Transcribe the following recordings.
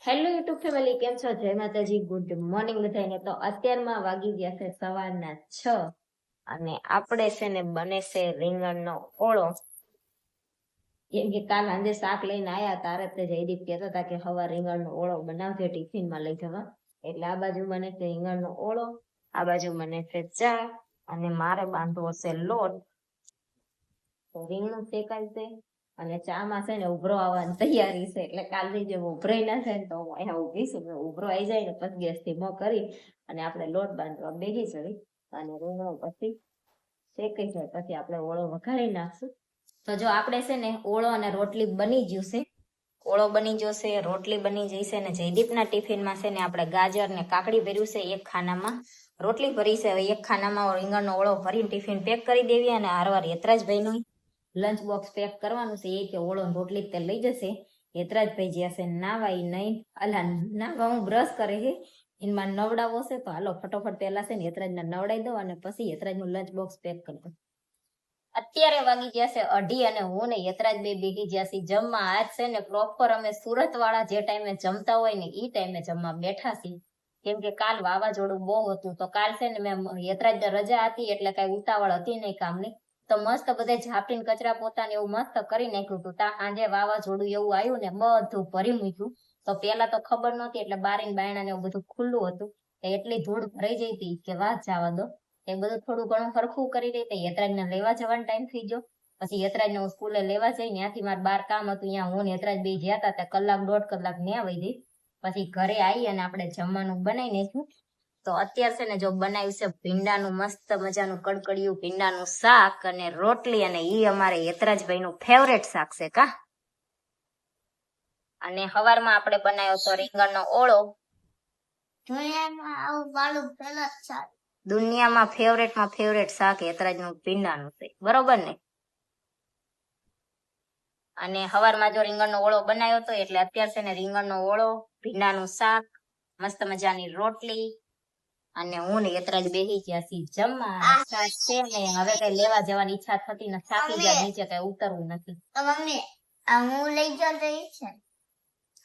Hello YouTube family, કેમ છો? જય માતાજી, ગુડ મોર્નિંગ બધાને. તો અત્યારમાં વાગી ગયા છે સવારના 6 અને આપણે છે ને બને છે રીંગણનો ઓળો. કેમ કે કાલ સાંજે શાક લઈને આયા તારે તે જયદીપ કહેતા હતા કે હવા રીંગણનો ઓળો બનાવજો ટિફિનમાં લઈ જવા. એટલે આ બાજુ બને છે રીંગણનો ઓળો, આ બાજુ બને છે ચા અને મારે બાંધવો છે લોટ. તો રીંગણું શેકાય છે અને ચા માં છે ને ઉભરો આવવાની તૈયારી છે. એટલે કાલથી જે ઉભરાઈ ના છે ને તો હું અહીંયા ઉભી છું. ઉભરો આવી જાય ને પછી ગેસ ધીમો કરી અને આપણે લોટ બાંધવા બેસી ચડી અને રીંગણું પછી શેકાઈ જાય પછી આપણે ઓળો વઘારી નાખશું. તો જો આપણે છે ને ઓળો અને રોટલી બની ગયું છે. ઓળો બની જશે, રોટલી બની જશે અને જયદીપના ટિફિનમાં છે ને આપણે ગાજર ને કાકડી ભર્યું છે એક ખાનામાં, રોટલી ભરી છે. હવે એક ખાનામાં રીંગણનો ઓળો ભરીને ટિફિન પેક કરી દેવી અને હારવાર યતરાજભાઈનું લંચ બોક્સ પેક કરવાનું છે. એ કે ઓળો રોટલી તે લઈ જશે. યતરાજભાઈ જ્યાં છે નાવાઈ નહીં અલા નાવા હું બ્રશ કરે છે એમાં નવડાવો છે. તો હાલો ફટોફટ પહેલા છે ને યતરાજને નવડાવી દો અને પછી યતરાજનું લંચ બોક્સ પેક કરી દો. અત્યારે વાગી ગયા છે 2:30 અને હું ને યતરાજ બે બેગી ગયા છે જમવા. આજ છે ને પ્રોપર અમે સુરત વાળા જે ટાઈમે જમતા હોય ને એ ટાઈમે જમવા બેઠા છીએ. કેમ કે કાલ વાવાઝોડું બહુ હતું તો કાલ છે ને મેં યતરાજ રજા હતી એટલે કઈ ઉતાવળ હતી નહીં કામની. તો મસ્ત બધે ઝાપટીને કચરા પોતાને એવું મસ્ત કરી નાખ્યું હતું. ત્યાં સાંજે વાવાઝોડું એવું આવ્યું ને બધું ભરી મૂક્યું. તો પેલા તો ખબર નહોતી એટલે બારીને બાયણા ને એવું બધું ખુલ્લું હતું. એટલી ધૂળ ભરાઈ જઈ હતી કે વાત જવા દો. એ બધું થોડું ઘણું સરખું કરી દઈ. યતરાજને લેવા જવાનો ટાઈમ થઈ ગયો. પછી યતરાજને હું સ્કૂલે લેવા જઈ ત્યાંથી મારે બાર કામ હતું. ત્યાં હું યતરાજ બે ગયા હતા ત્યાં કલાક દોઢ કલાક ન્યા વહી ગઈ. પછી ઘરે આવી અને આપણે જમવાનું બનાવી નાખ્યું. તો અત્યારે છે ને જો બનાવ્યું છે ભીંડાનું મસ્ત મજાનું કડકડિયું ભીંડાનું શાક અને રોટલી. અને ઈ અમારે યતરાજભાઈનું ફેવરેટ શાક છે કા. અને સવારમાં આપણે બનાવ્યો તો રીંગણનો ઓળો. દુનિયામાં ફેવરેટમાં ફેવરેટ શાક યતરાજનું ભીંડાનું છે, બરોબર ને? અને સવારમાં જો રીંગણનો ઓળો બનાવ્યો હતો એટલે અત્યારે છે ને રીંગણનો ઓળો, ભીંડાનું શાક, મસ્ત મજાની રોટલી અને હું ને યતરાજ બેસી ગયા છીએ જમવા. છે ને હવે કઈ લેવા જવાની ઈચ્છા થતી નથી, થાકી ગયા, નીચે કઈ ઉતરવું નથી. હું લઈ જાઉં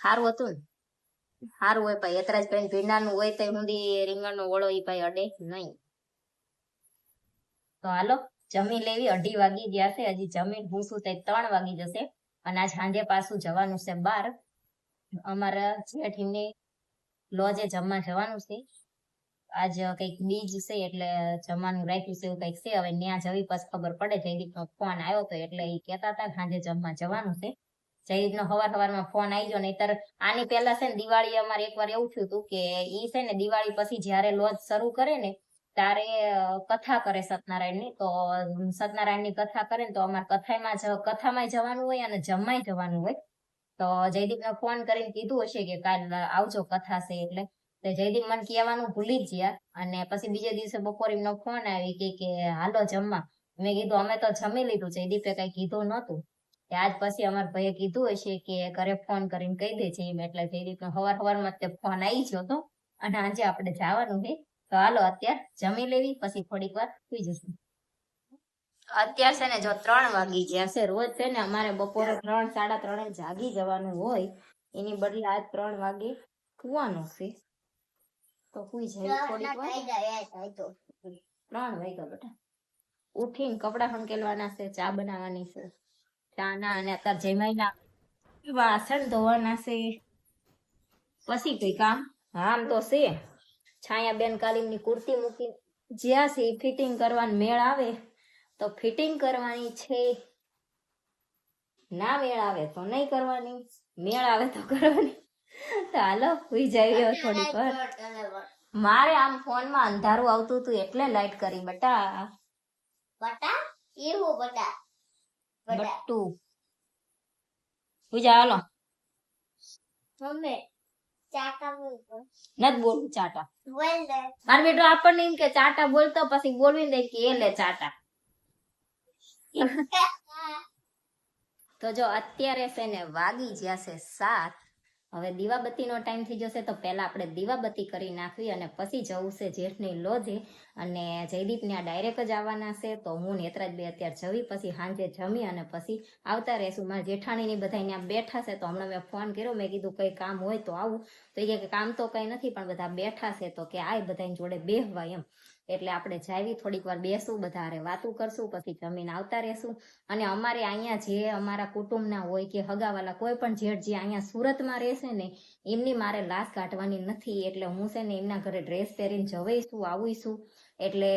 સારું હતું ને? સારું હોય ભાઈ. યતરાજભાઈ ભીંડાનું હોય તો સુધી રીંગણનો ઓળો ઈ ભાઈ અડે નહીં. તો હાલો જમી લેવી. 2:30 વાગી ગયા છે. હજી જમીન ભૂસું થાય 3 વાગી જશે. અને આજ સાંજે પાછું જવાનું છે બહાર. અમારા જેઠીની લોજે જમવા જવાનું છે. આજ કઈક બીજ છે એટલે જમવાનું રાખ્યું છે એવું કઈક છે. હવે ત્યાં જવી પછી ખબર પડે. જયદીપનો ફોન આવ્યો હતો એટલે એ કહેતા હતા સાંજે જમવા જવાનું છે. જયદીપનો સવારમાં ફોન આવી ગયો. નહીતર આની પહેલા છે ને દિવાળી અમારે એકવાર એવું થયું હતું કે ઈ છે ને દિવાળી પછી જયારે લોજ શરૂ કરે ને ત્યારે કથા કરે સત્યનારાયણની. તો સત્યનારાયણની કથા કરે ને તો અમારે કથામાં જવાનું હોય અને જમવાય જવાનું હોય. તો જયદીપને ફોન કરીને કીધું હશે કે કાલ આવજો કથા છે એટલે. તો જયદીપ મને કહેવાનું ભૂલી જ ગયા. અને પછી બીજે દિવસે બપોરે એમનો ફોન આવી કે હાલો જમવા. મેં કીધું અમે તો જમી લીધું. જયદીપે કઈ કીધું નહોતું. આજ પછી અમારા ભાઈએ કીધું હશે કે ઘરે ફોન કરીને કહી દે છે એમ. એટલે જયદીપનો સવારમાં તે ફોન આવી ગયો હતો અને આજે આપણે જવાનું છે. તો હાલો અત્યારે જમી લેવી પછી થોડીક વાર સુઈ જશું. અત્યારે છે ને જો 3 વાગી ગયા છે. રોજ છે ને અમારે બપોરે 3, 3:30 જાગી જવાનું હોય. એની બદલે આજ 3 વાગે સુવાનું છે. તો સુઈ જાય થોડીક વાર. 3 વાગ્યા બેટા. ઉઠીને કપડા હંકેલવાના છે, ચા બનાવવાની છે. ચા ના અને અત્યારે જમાઈના વાસણ ધોવાના છે. પછી કઈ કામ આમ તો છે. છાયા બેન કાલીમની કુર્તી મૂકી જ્યાં છે ફિટિંગ કરવાનું મેળ આવે તો ફિટિંગ કરવાની છે, ના મેળ આવે તો નહીં કરવાની, મેળ આવે તો કરવાની. તો હાલો સુઈ જાય થોડીક વાર. મારે આમ ફોનમાં અંધારું આવતું હતું એટલે લાઈટ કરી બટા. બટા એવું બટા બટ્ટુ સુઈ જા. હાલો મમ્મી ચાટા નથી બોલવું. ચાટા મારે બેટો આપણને એમ કે ચાટા બોલતો પછી બોલવી દે કે એ લે ચાટા. તો જો અત્યારે છે ને વાગી ગયા છે 7 હવે દીવાબત્તીનો ટાઈમ થઈ જશે તો પહેલા આપણે દીવાબત્તી કરી નાખવી અને પછી જવું છે જેઠની લોજે અને જયદીપ ત્યાં ડાયરેક્ટ જ આવવાના છે તો હું નેત્રાજ બે અત્યારે જવી પછી સાંજે જમી અને પછી આવતા રહેશું. મારા જેઠાણીની બધા ત્યાં બેઠા છે તો હમણાં મેં ફોન કર્યો, મેં કીધું કંઈ કામ હોય તો આવું, તો એ કે કામ તો કંઈ નથી પણ બધા બેઠા છે તો કે આય બધાની જોડે બેહવા એમ. એટલે આપણે જાવી થોડીક વાર બેસું, બધા હારે વાતું કરશું, પછી જમીન આવતા રહેશું. અને અમારે અહીંયા જે અમારા કુટુંબના હોય કે હગાવાલા કોઈ પણ જેઠ જે અહીંયા સુરતમાં રહેશે ને એમની મારે લાશ કાઢવાની નથી, એટલે હું છે ને એમના ઘરે ડ્રેસ પહેરીને જવાઈશું આવીશું. એટલે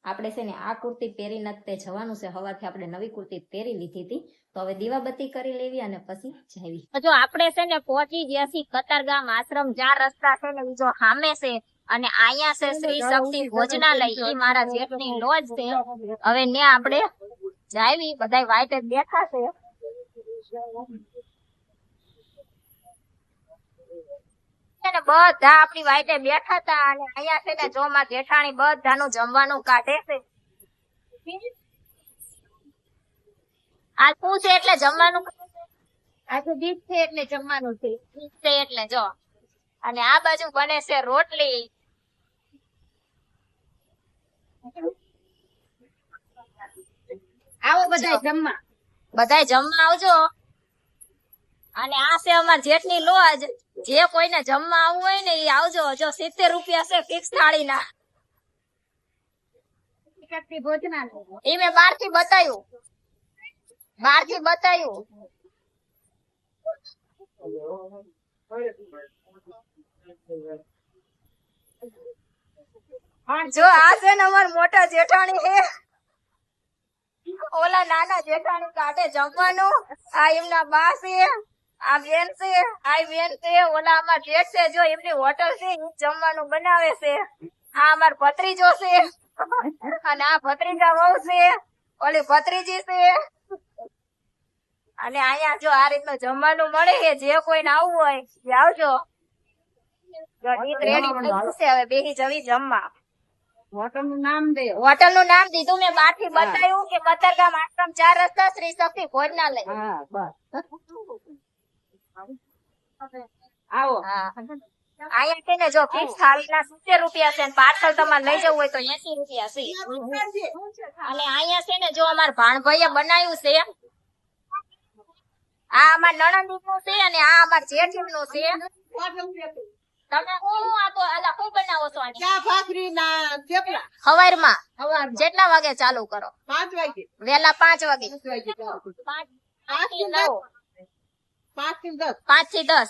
આપણે છે ને આ કુર્તી પહેરીને જ તે જવાનું છે. હવારથી આપણે નવી કુર્તી પહેરી લીધી હતી તો હવે દીવાબત્તી કરી લેવી અને પછી જવી. જો આપણે છે ને પહોંચી ગયા છીએ કતારગામ આશ્રમ, 4 રસ્તા છે ને બીજો સામે છે અને અહીંયા છે શ્રી શક્તિ ભોજનાલય, ઈ મારા જેઠની લોજ છે. હવે ને આપણે જાવી, બધા વાઈટ જ બેઠા છે. બધા આપણી વાઈટે બેઠા હતા અને અહીંયા છે ને જો માં જેઠાણી બધાનું જમવાનું કાઢે છે. આ શું છે એટલે જમવાનું? આ તો દીપ છે એટલે જમવાનું છે, દીપ છે એટલે જો. અને આ બાજુ બને છે રોટલી. આવો બધાય જમવા, બધાય જમવા આવજો. અને આ છે અમાર જેઠની લોજ, જે કોઈને જમવા આવવું હોય ને એ આવજો. જો 70 રૂપિયા છે ફિક્સ થાળીના. એ મેં બહારથી બતાવ્યું. જો આ છે ને અમાર મોટા જેઠાણી છે, ઓલા નાના જેઠાણી કાઢે જમવાનું. આ એમના બા છે, આ બેન છે, આ બેન છે, ઓલા અમાર જેઠ છે, જો એમની હોટલ છે, ઈ જમવાનું બનાવે છે. આ અમાર ભત્રીજો છે અને આ ભત્રીજા વહુ છે, ઓલી ભત્રીજી છે. અને અહીંયા જો આ રીતનું જમવાનું મળે છે, જે કોઈને આવવું હોય એ આવજો. રેડી થઈ ગયું છે, હવે બેસી જવી જમવા. હોટલ નું નામ દીધું મેં, બહારથી બતાવ્યું કે કતારગામ આશ્રમ 4 રસ્તા શ્રી શક્તિ ભોજનાલય. આવો. અહીંયા છે ને જો ફિક્સ થાળીના 70 રૂપિયા છે, પાર્સલ તમારે લઈ જવું હોય તો 80 રૂપિયા છે. અને અહીંયા છે ને જો અમારા ભાણભાઈએ બનાવ્યું છે, આ અમાર નણંદીનું છે અને આ અમાર જેઠીનું છે. તમે શું આપો આલા શું બનાવો છો? ચા ભાખરી ના થેપલા. હવારમાં કેટલા વાગે ચાલુ કરો? 5 વાગે. વેલા 5 વાગે. 5 થી 10.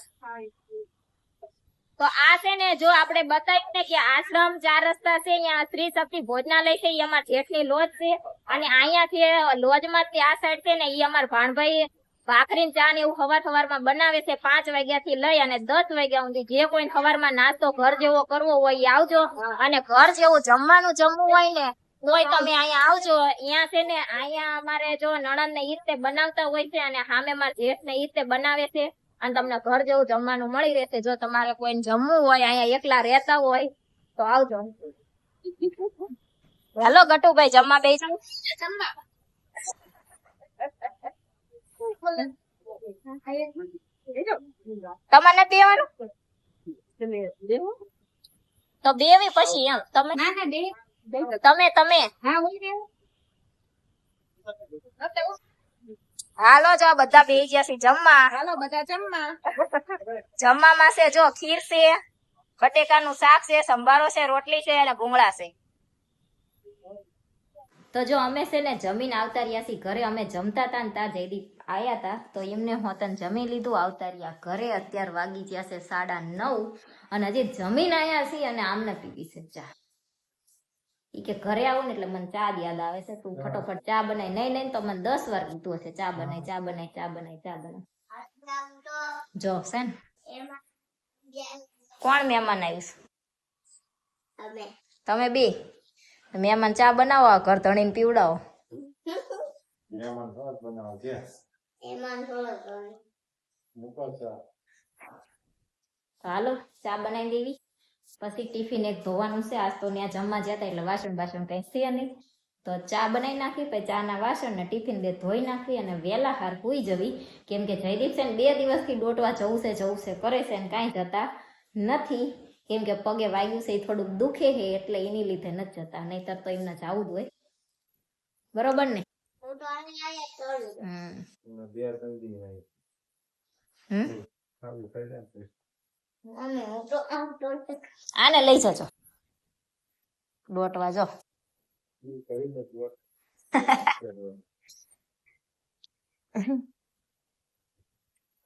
તો આ છે ને જો આપણે બતાવ્યું ને કે આશ્રમ 4 રસ્તા છે, અહીંયા શ્રી શક્તિ ભોજનાલય છે, એ અમાર જેઠની લોજ છે. અને અહીંયા થી લોજ માંથી આ સાઈડ છે ને એ અમાર ભાણભાઈ ભાખરી ચા ને એવું સવારમાં બનાવે છે 5 વાગ્યા થી લઈ અને 10 વાગ્યા સુધી. જે કોઈ સવારમાં નાસ્તો ઘર જેવો કરવો હોય એ આવજો, અને ઘર જેવું જમવાનું જમવું હોય ને તોય તમે અહીંયા આવજો. અહીંયા છે ને અહીંયા અમારે જો નણંદ ને ઈ રીતે બનાવતા હોય છે અને સામે મારા જેઠ ને ઈ રીતે બનાવે છે અને તમને ઘર જેવું જમવાનું મળી રહેશે. જો તમારે કોઈને જમવું હોય, અહીંયા એકલા રહેતા હોય તો આવજો. હેલો ગટુભાઈ, જમવા બેસી જાવ. તમારે બેવાનું તો બેવી પછી એમ તમે હાલો જો બધા બેસી ગયા છે જમવા. હાલો બધા જમવા. જમવામાં છે જો ખીર છે, બટેકાનું શાક છે, સંભારો છે, રોટલી છે અને ભૂંગળા છે. તો જો અમે છે ને જમીન આવતા રહ્યા છીએ ઘરે. અમે જમતા હતા ને ત્યાં જયદીપ આયા હતા તો એમને હોતન જમી લીધું, આવતા રહ્યા ઘરે. અત્યારે વાગી ગયા છે 9:30 અને હજી જમીન આયા છીએ અને આમને પીવી છે ચા. ઈ કે ઘરે આવું ને એટલે મને ચા યાદ આવે છે, તું ફટોફટ ચા બનાય. નહીં તો મને 10 વાર કીધું હશે ચા બનાય. જો છે ને કોણ મહેમાન આવ્યું? તમે બે મહેમાન ચા બનાવો, ઘર ધણીને પીવડાવો. હાલો ચા બનાવી દેવી. પછી ટિફિન એક ધોવાનું છે. આજ તો ત્યાં જમવા જતા એટલે વાસણ કઈ છે નહીં તો ચા બનાવી નાખી, પછી ચાના વાસણ ને ટિફિન બે ધોઈ નાખી અને વહેલા હાર હુઈ જવી. કેમ કે જયદીપ છે ને 2 દિવસથી દોટવા જવું છે કરે છે ને કાંઈ જતા નથી. કેમ કે પગે વાગ્યું છે, એ થોડુંક દુખે છે એટલે એની લીધે નથી જતા, નહીતર તો એમને જવું જ હોય. બરોબર ને? આને લઈ જજો દોટવા. જો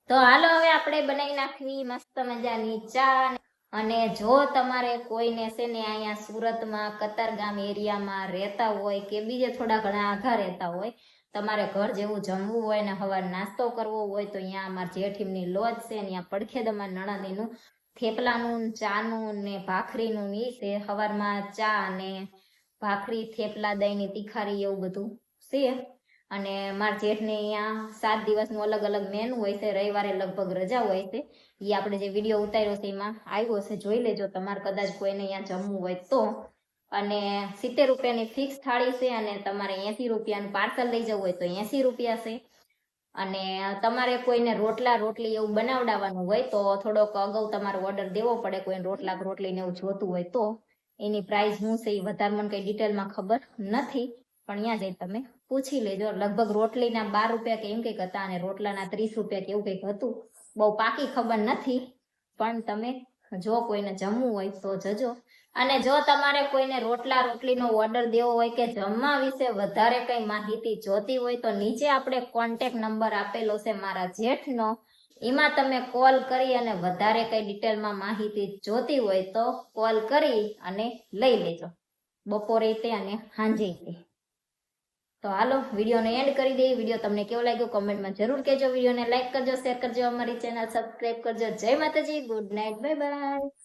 તો હાલો હવે આપણે બનાવી નાખવી મસ્ત મજાની ચા. અને જો તમારે કોઈને છે ને અહીંયા સુરતમાં કતારગામ એરિયામાં રહેતા હોય કે બીજે થોડા ઘણા આઘા રહેતા હોય, તમારે ઘર જેવું જમવું હોય ને સવાર નાસ્તો કરવો હોય તો અહીંયા અમારા જેઠીમની લોજ છે, ત્યાં પડખે તમારા નણંદીનું થેપલાનું, ચાનું ને ભાખરીનું ઈ છે. સવારમાં ચા અને ભાખરી, થેપલા, દહીંની તીખારી એવું બધું છે. અને મારા જેઠને અહીંયા 7 દિવસનું અલગ અલગ મેનુ હોય છે. રવિવારે લગભગ રજા હોય છે. એ આપણે જે વિડીયો ઉતાર્યો છે એમાં આવ્યો છે, જોઈ લેજો તમારે કદાચ કોઈને અહીંયા જમવું હોય તો. અને 70 રૂપિયાની ફિક્સ થાળી છે અને તમારે 80 રૂપિયાનું પાર્સલ લઈ જવું હોય તો 80 રૂપિયા છે. અને તમારે કોઈને રોટલા રોટલી એવું બનાવડાવવાનું હોય તો થોડોક અગાઉ તમારે ઓર્ડર દેવો પડે. કોઈને રોટલા રોટલી ને એવું જોતું હોય તો એની પ્રાઇસ શું છે એ વધારે મને કઈ ડિટેલમાં ખબર નથી, પણ અહીંયા જઈ તમે પૂછી લેજો. લગભગ રોટલીના 12 રૂપિયા કે એમ કંઈક હતા અને રોટલાના 30 રૂપિયા કે એવું કંઈક હતું. બહુ પાકી ખબર નથી, પણ તમે જો કોઈને જમવું હોય તો જજો. અને જો તમારે કોઈને રોટલા રોટલીનો ઓર્ડર દેવો હોય કે જમવા વિશે વધારે કઈ માહિતી જોતી હોય તો નીચે આપણે કોન્ટેક્ટ નંબર આપેલો છે મારા જેઠનો, એમાં તમે કોલ કરી અને વધારે કઈ ડિટેલમાં માહિતી જોતી હોય તો કોલ કરી અને લઈ લેજો, બપોરે તે અને સાંજે તે. તો હાલો વિડીયોને એન્ડ કરી દઈએ. વિડીયો તમને કેવો લાગ્યો કોમેન્ટમાં જરૂર કહેજો. વિડીયોને લાઈક કરજો, શેર કરજો, અમારી ચેનલ સબસ્ક્રાઈબ કરજો. જય માતાજી, ગુડ નાઇટ, બાય બાય.